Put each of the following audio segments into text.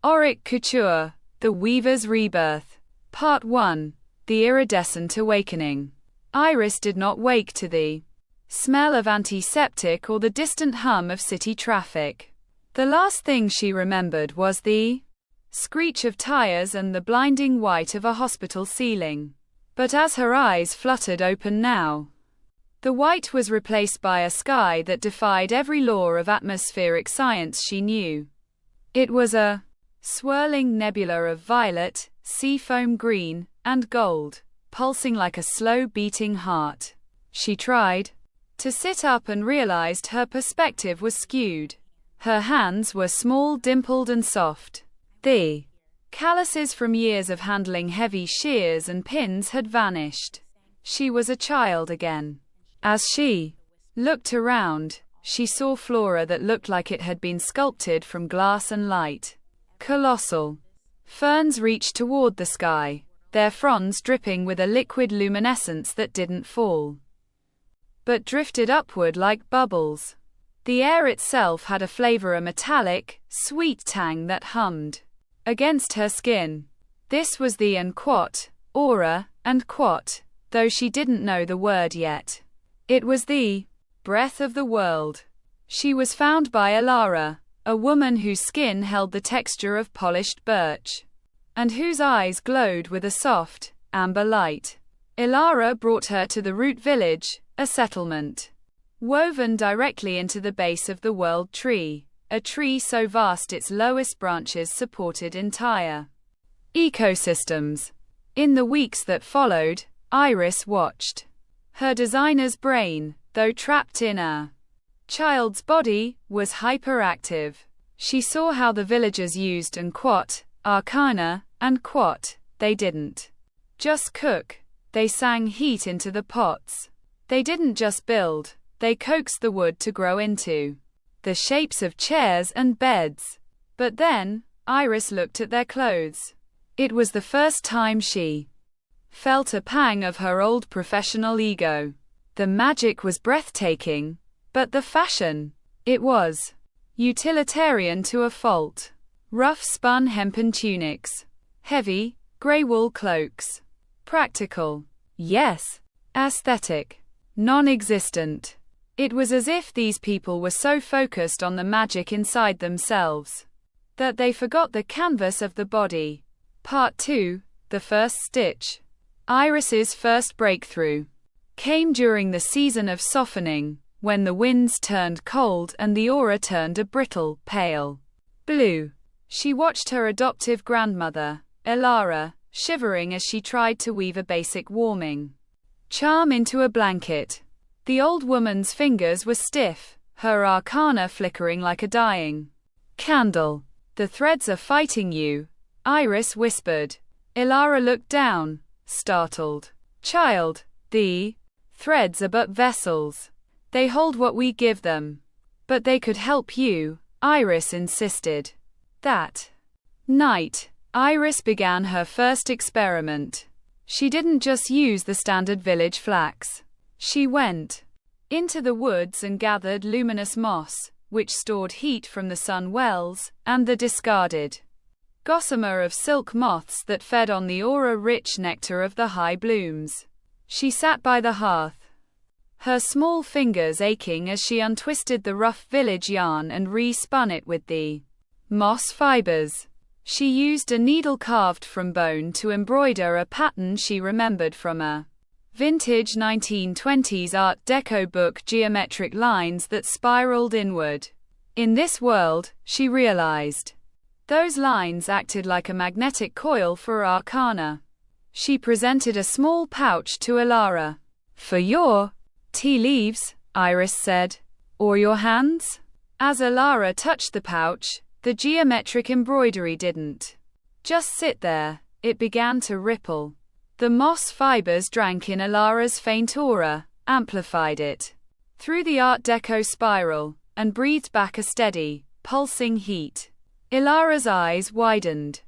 Auric Couture, The Weaver's Rebirth. Part 1. The Iridescent Awakening. Iris did not wake to the smell of antiseptic or the distant hum of city traffic. The last thing she remembered was the screech of tires and the blinding white of a hospital ceiling. But as her eyes fluttered open now, the white was replaced by a sky that defied every law of atmospheric science she knew. It was a swirling nebula of violet, seafoam green, and gold, pulsing like a slow-beating heart. She tried to sit up and realized her perspective was skewed. Her hands were small, dimpled, and soft. The calluses from years of handling heavy shears and pins had vanished. She was a child again. As she looked around, she saw flora that looked like it had been sculpted from glass and light. Colossal ferns reached toward the sky, their fronds dripping with a liquid luminescence that didn't fall, but drifted upward like bubbles. The air itself had a flavor, a metallic, sweet tang that hummed against her skin. This was the aura, though she didn't know the word yet. It was the breath of the world. She was found by Alara, a woman whose skin held the texture of polished birch, and whose eyes glowed with a soft, amber light. Alara brought her to the root village, a settlement woven directly into the base of the world tree, a tree so vast its lowest branches supported entire ecosystems. In the weeks that followed, Iris watched her designer's brain, though trapped in a child's body, was hyperactive. She saw how the villagers used arcana, and they didn't just cook, they sang heat into the pots. They didn't just build, they coaxed the wood to grow into the shapes of chairs and beds. But then, Iris looked at their clothes. It was the first time she felt a pang of her old professional ego. The magic was breathtaking, but the fashion, it was utilitarian to a fault. Rough spun hempen tunics, heavy, grey wool cloaks. Practical, yes. Aesthetic, non-existent. It was as if these people were so focused on the magic inside themselves that they forgot the canvas of the body. Part 2, The First Stitch. Iris's first breakthrough came during the season of softening, when the winds turned cold and the aura turned a brittle, pale blue. She watched her adoptive grandmother, Alara, shivering as she tried to weave a basic warming charm into a blanket. The old woman's fingers were stiff, her arcana flickering like a dying candle. "The threads are fighting you," Iris whispered. Alara looked down, startled. "Child, the threads are but vessels. They hold what we give them. But they could help you," Iris insisted. That night, Iris began her first experiment. She didn't just use the standard village flax. She went into the woods and gathered luminous moss, which stored heat from the sun wells, and the discarded gossamer of silk moths that fed on the aura-rich nectar of the high blooms. She sat by the hearth, her small fingers aching as she untwisted the rough village yarn and re-spun it with the moss fibers. She used a needle carved from bone to embroider a pattern she remembered from a vintage 1920s Art Deco book, geometric lines that spiraled inward. In this world, she realized, those lines acted like a magnetic coil for arcana. She presented a small pouch to Alara. "For your tea leaves," Iris said. "Or your hands?" As Alara touched the pouch, the geometric embroidery didn't just sit there, it began to ripple. The moss fibers drank in Alara's faint aura, amplified it through the Art Deco spiral, and breathed back a steady, pulsing heat. Alara's eyes widened.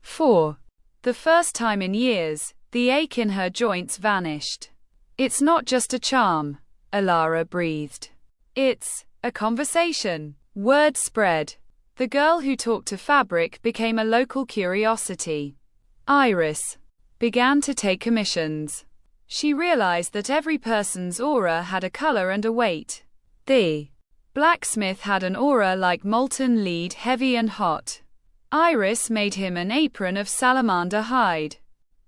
For the first time in years, the ache in her joints vanished. "It's not just a charm," Alara breathed. "It's a conversation." Word spread. The girl who talked to fabric became a local curiosity. Iris began to take commissions. She realized that every person's aura had a color and a weight. The blacksmith had an aura like molten lead, heavy and hot. Iris made him an apron of salamander hide,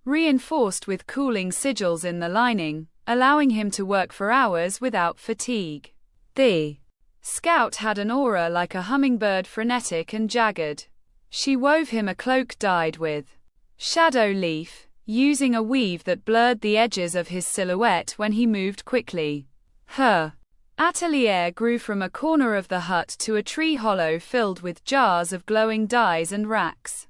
reinforced with cooling sigils in the lining, allowing him to work for hours without fatigue. The scout had an aura like a hummingbird, frenetic and jagged. She wove him a cloak dyed with shadow leaf, using a weave that blurred the edges of his silhouette when he moved quickly. Her atelier grew from a corner of the hut to a tree hollow filled with jars of glowing dyes and racks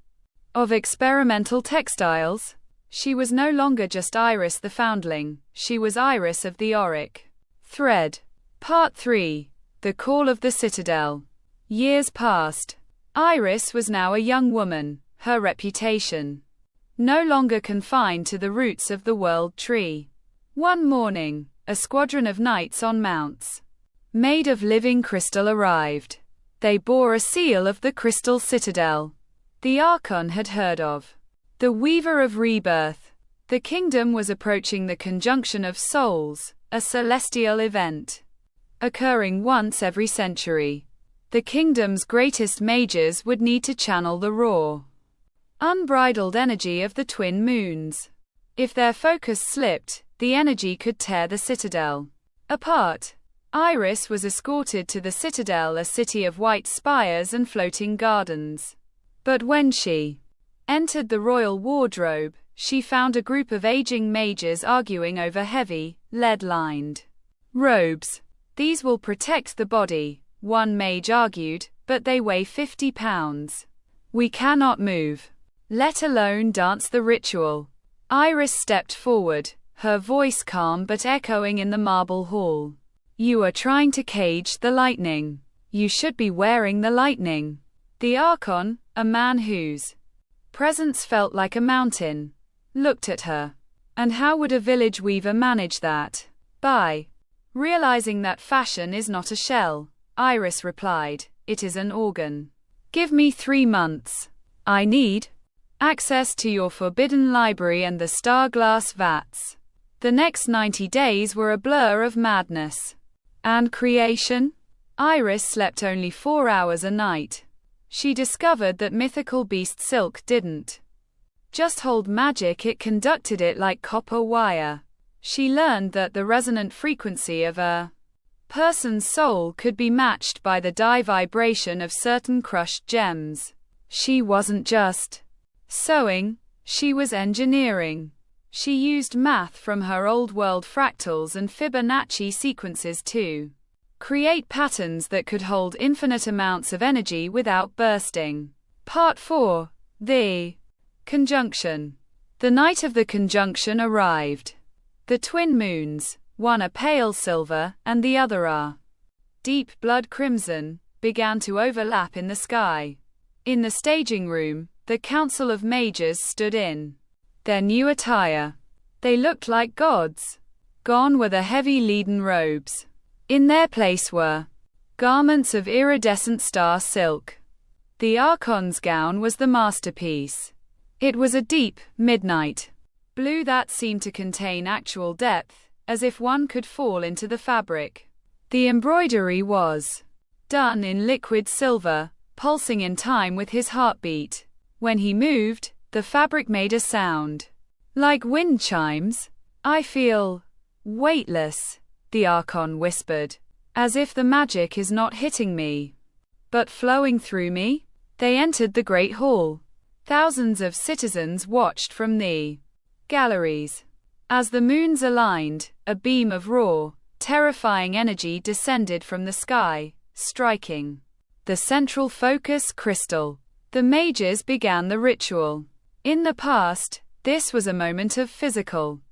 of experimental textiles. She was no longer just Iris the foundling, she was Iris of the Auric thread. Part 3. The Call of the Citadel. Years passed. Iris was now a young woman, her reputation no longer confined to the roots of the world tree. One morning, a squadron of knights on mounts made of living crystal arrived. They bore a seal of the crystal citadel the Archon had heard of, the Weaver of Rebirth. The kingdom was approaching the conjunction of souls, a celestial event occurring once every century. The kingdom's greatest mages would need to channel the raw, unbridled energy of the twin moons. If their focus slipped, the energy could tear the citadel apart. Iris was escorted to the citadel, a city of white spires and floating gardens. But when she entered the royal wardrobe, she found a group of aging mages arguing over heavy, lead-lined robes. These will protect the body, one mage argued, but they weigh 50 pounds. We cannot move, let alone dance the ritual. Iris stepped forward, her voice calm but echoing in the marble hall. You are trying to cage the lightning. You should be wearing the lightning. The Archon, a man whose presence felt like a mountain, looked at her. And how would a village weaver manage that? By realizing that fashion is not a shell, Iris replied, it is an organ. Give me 3 months. I need access to your forbidden library and the star-glass vats. The next 90 days were a blur of madness and creation. Iris slept only 4 hours a night. She discovered that mythical beast silk didn't just hold magic, it conducted it like copper wire. She learned that the resonant frequency of a person's soul could be matched by the dye vibration of certain crushed gems. She wasn't just sewing, she was engineering. She used math from her old world fractals and Fibonacci sequences to create patterns that could hold infinite amounts of energy without bursting. Part 4. The Conjunction. The night of the conjunction arrived. The twin moons, one a pale silver and the other a deep blood crimson, began to overlap in the sky. In the staging room, the Council of Mages stood in their new attire. They looked like gods. Gone were the heavy leaden robes. In their place were garments of iridescent star silk. The Archon's gown was the masterpiece. It was a deep, midnight blue that seemed to contain actual depth, as if one could fall into the fabric. The embroidery was done in liquid silver, pulsing in time with his heartbeat. When he moved, the fabric made a sound like wind chimes. I feel weightless, the Archon whispered, as if the magic is not hitting me, but flowing through me. They entered the great hall. Thousands of citizens watched from the galleries. As the moons aligned, a beam of raw, terrifying energy descended from the sky, striking the central focus crystal. The mages began the ritual. In the past, this was a moment of physical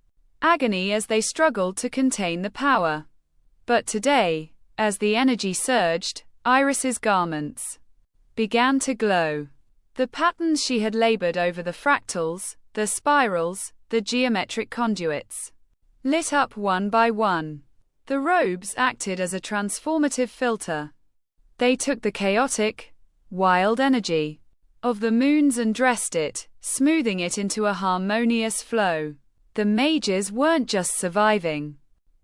agony as they struggled to contain the power. But today, as the energy surged, Iris's garments began to glow. The patterns she had labored over, the fractals, the spirals, the geometric conduits, lit up one by one. The robes acted as a transformative filter. They took the chaotic, wild energy of the moons and dressed it, smoothing it into a harmonious flow. The mages weren't just surviving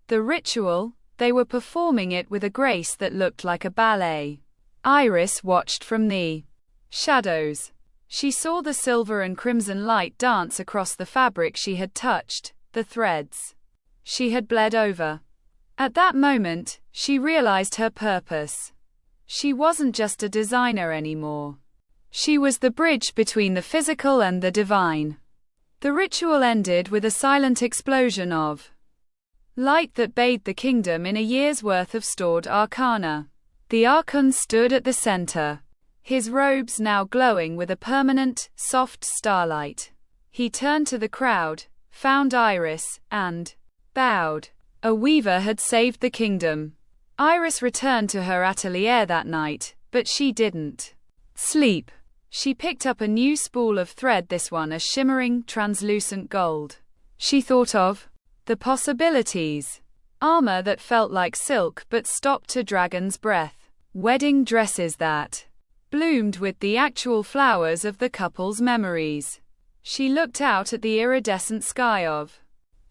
the ritual, they were performing it with a grace that looked like a ballet. Iris watched from the shadows. She saw the silver and crimson light dance across the fabric she had touched, the threads she had bled over. At that moment, she realized her purpose. She wasn't just a designer anymore. She was the bridge between the physical and the divine. The ritual ended with a silent explosion of light that bathed the kingdom in a year's worth of stored arcana. The Archon stood at the center, his robes now glowing with a permanent, soft starlight. He turned to the crowd, found Iris, and bowed. A weaver had saved the kingdom. Iris returned to her atelier that night, but she didn't sleep. She picked up a new spool of thread, this one a shimmering, translucent gold. She thought of the possibilities. Armor that felt like silk but stopped a dragon's breath. Wedding dresses that bloomed with the actual flowers of the couple's memories. She looked out at the iridescent sky of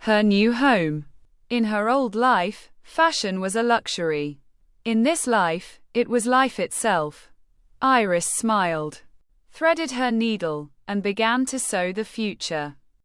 her new home. In her old life, fashion was a luxury. In this life, it was life itself. Iris smiled, threaded her needle, and began to sew the future.